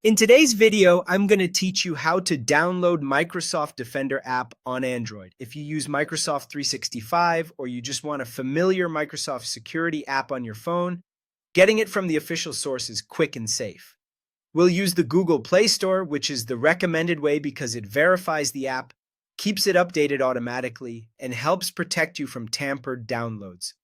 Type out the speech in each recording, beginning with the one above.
In today's video, I'm going to teach you how to download Microsoft Defender app on Android. If you use Microsoft 365 or you just want a familiar Microsoft security app on your phone, getting it from the official source is quick and safe. We'll use the Google Play Store, which is the recommended way because it verifies the app, keeps it updated automatically, and helps protect you from tampered downloads.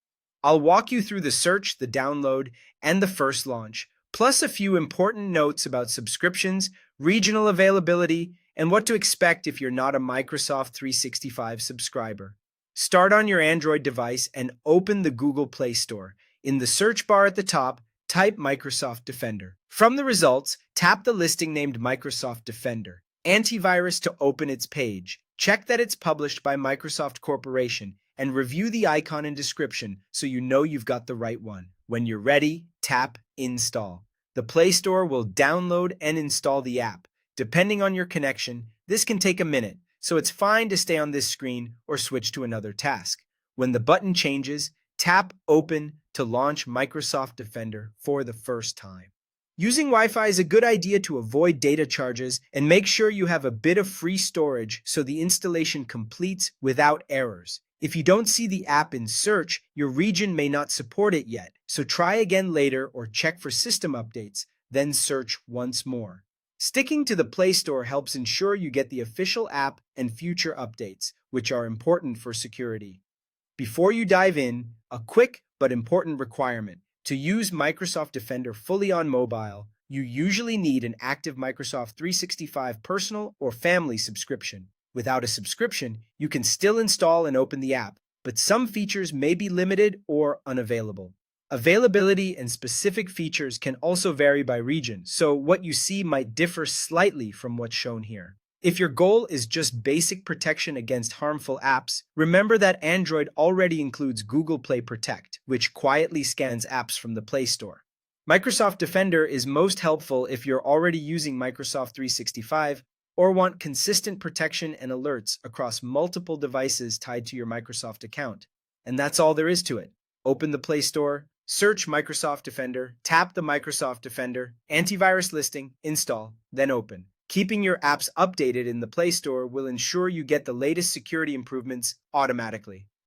I'll walk you through the search, the download, and the first launch, plus a few important notes about subscriptions, regional availability, and what to expect if you're not a Microsoft 365 subscriber. Start on your Android device and open the Google Play Store. In the search bar at the top, type Microsoft Defender. From the results, tap the listing named Microsoft Defender. Antivirus to open its page. Check that it's published by Microsoft Corporation and review the icon and description so you know you've got the right one. When you're ready, tap Install. The Play Store will download and install the app. Depending on your connection, this can take a minute, so it's fine to stay on this screen or switch to another task. When the button changes, tap Open to launch Microsoft Defender for the first time. Using Wi-Fi is a good idea to avoid data charges and make sure you have a bit of free storage so the installation completes without errors. If you don't see the app in search, your region may not support it yet, so try again later or check for system updates, then search once more. Sticking to the Play Store helps ensure you get the official app and future updates, which are important for security. Before you dive in, a quick but important requirement. To use Microsoft Defender fully on mobile, you usually need an active Microsoft 365 personal or family subscription. Without a subscription, you can still install and open the app, but some features may be limited or unavailable. Availability and specific features can also vary by region, so what you see might differ slightly from what's shown here. If your goal is just basic protection against harmful apps, remember that Android already includes Google Play Protect, which quietly scans apps from the Play Store. Microsoft Defender is most helpful if you're already using Microsoft 365 or want consistent protection and alerts across multiple devices tied to your Microsoft account. And that's all there is to it. Open the Play Store, search Microsoft Defender, tap the Microsoft Defender, antivirus listing, install, then open. Keeping your apps updated in the Play Store will ensure you get the latest security improvements automatically.